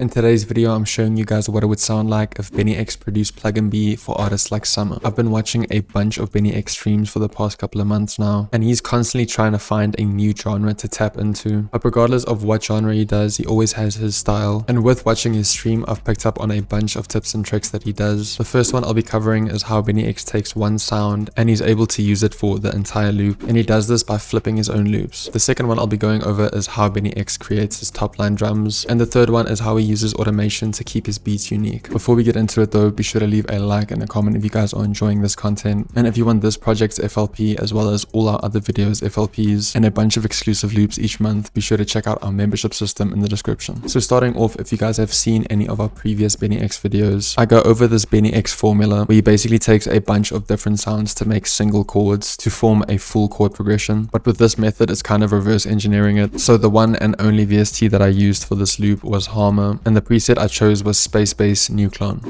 In today's video, I'm showing you guys what it would sound like if Bnyx produced PLUGGNB for artists like Summrs. I've been watching a bunch of Bnyx streams for the past couple of months now, and he's constantly trying to find a new genre to tap into. But regardless of what genre he does, he always has his style. And with watching his stream, I've picked up on a bunch of tips and tricks that he does. The first one I'll be covering is how Bnyx takes one sound and he's able to use it for the entire loop, and he does this by flipping his own loops. The second one I'll be going over is how Bnyx creates his top line drums, and the third one is how he uses automation to keep his beats unique. Before we get into it though, be sure to leave a like and a comment if you guys are enjoying this content, and if you want this project's FLP as well as all our other videos FLPs and a bunch of exclusive loops each month, be sure to check out our membership system in the description. So starting off, if you guys have seen any of our previous Bnyx videos, I go over this Bnyx formula where he basically takes a bunch of different sounds to make single chords to form a full chord progression, but with this method it's kind of reverse engineering it. So the one and only VST that I used for this loop was Harmer, and the preset I chose was Space Bass Nucleon.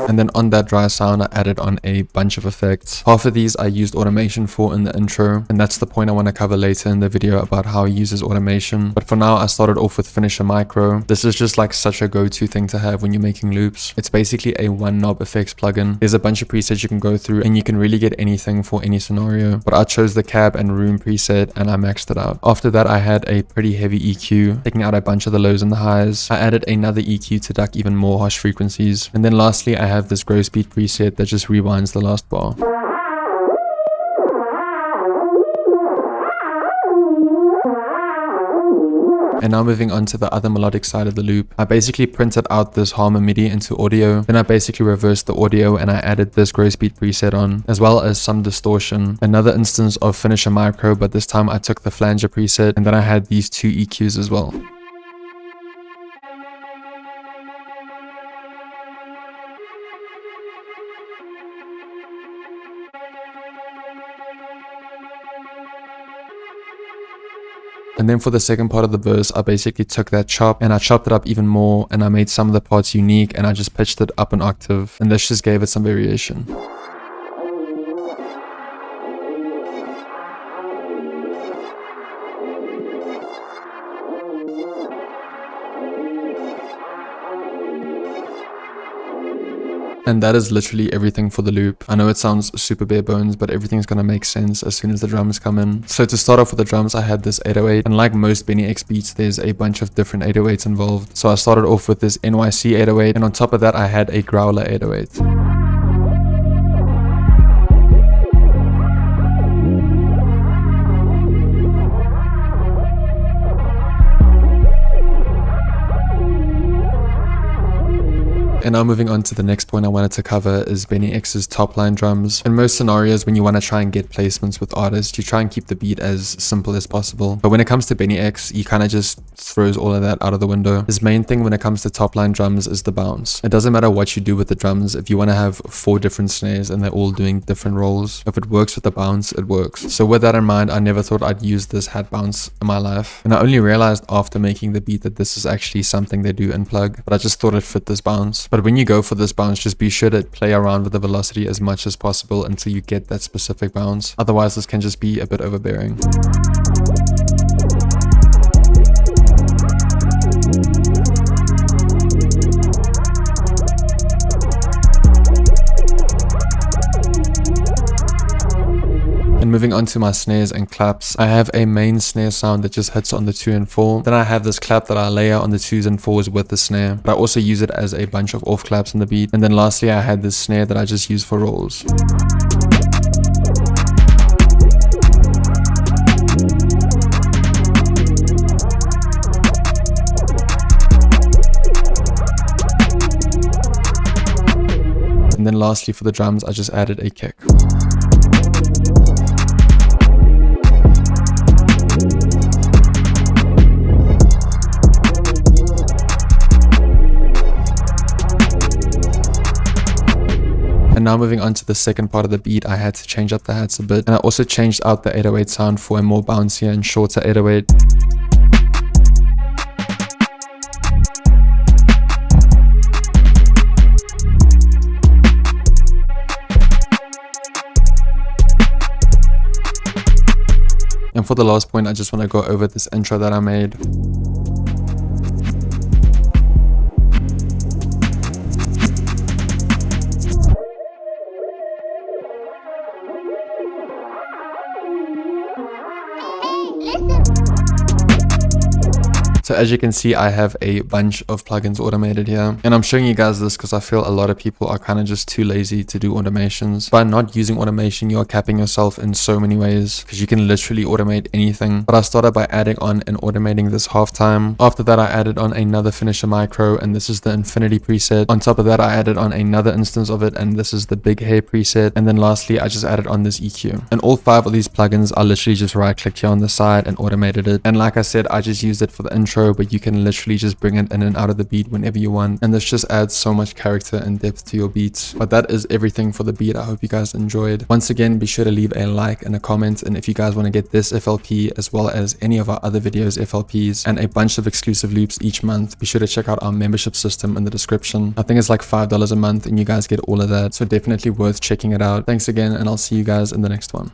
And then on that dry sound, I added on a bunch of effects. Half of these I used automation for in the intro, and that's the point I want to cover later in the video about how he uses automation. But for now, I started off with Finisher Micro. This is just like such a go-to thing to have when you're making loops. It's basically a one knob effects plugin. There's a bunch of presets you can go through, and you can really get anything for any scenario. But I chose the cab and room preset, and I maxed it out. After that, I had a pretty heavy EQ, taking out a bunch of the lows and the highs. I added another EQ to duck even more harsh frequencies. And then lastly, I have this grow speed preset that just rewinds the last bar. And now moving on to the other melodic side of the loop, I basically printed out this Harmer MIDI into audio. Then I basically reversed the audio and I added this grow speed preset on, as well as some distortion. Another instance of Finisher Micro, but this time I took the flanger preset, and then I had these two EQs as well. And then for the second part of the verse, I basically took that chop and I chopped it up even more, and I made some of the parts unique and I just pitched it up an octave, and this just gave it some variation. And that is literally everything for the loop. I know it sounds super bare bones, but everything's gonna make sense as soon as the drums come in. So to start off with the drums, I had this 808, and like most Bnyx beats, there's a bunch of different 808s involved. So I started off with this NYC 808, and on top of that I had a growler 808. And now moving on to the next point I wanted to cover is Bnyx's top line drums. In most scenarios, when you want to try and get placements with artists, you try and keep the beat as simple as possible. But when it comes to Bnyx, he kind of just throws all of that out of the window. His main thing when it comes to top line drums is the bounce. It doesn't matter what you do with the drums. If you want to have 4 different snares and they're all doing different roles, if it works with the bounce, it works. So with that in mind, I never thought I'd use this hat bounce in my life. And I only realized after making the beat that this is actually something they do in Plug, but I just thought it fit this bounce. But when you go for this bounce, just be sure to play around with the velocity as much as possible until you get that specific bounce. Otherwise, this can just be a bit overbearing. And moving on to my snares and claps, I have a main snare sound that just hits on the 2 and 4. Then I have this clap that I layer on the 2s and 4s with the snare, but I also use it as a bunch of off claps in the beat. And then lastly, I had this snare that I just use for rolls. And then lastly for the drums, I just added a kick. And now moving on to the second part of the beat, I had to change up the hats a bit, and I also changed out the 808 sound for a more bouncier and shorter 808. And for the last point, I just want to go over this intro that I made. So as you can see, I have a bunch of plugins automated here, and I'm showing you guys this because I feel a lot of people are kind of just too lazy to do automations. By not using automation, you are capping yourself in so many ways because you can literally automate anything. But I started by adding on and automating this halftime. After that, I added on another finisher micro, and this is the infinity preset. On top of that, I added on another instance of it, and this is the big hair preset. And then lastly, I just added on this EQ. And all 5 of these plugins, I literally just right clicked here on the side and automated it. And like I said, I just used it for the intro, but you can literally just bring it in and out of the beat whenever you want, and this just adds so much character and depth to your beats. But that is everything for the beat. I hope you guys enjoyed. Once again, be sure to leave a like and a comment, and if you guys want to get this FLP as well as any of our other videos FLPs and a bunch of exclusive loops each month, be sure to check out our membership system in the description. I think it's like $5 a month and you guys get all of that, so definitely worth checking it out. Thanks again, and I'll see you guys in the next one.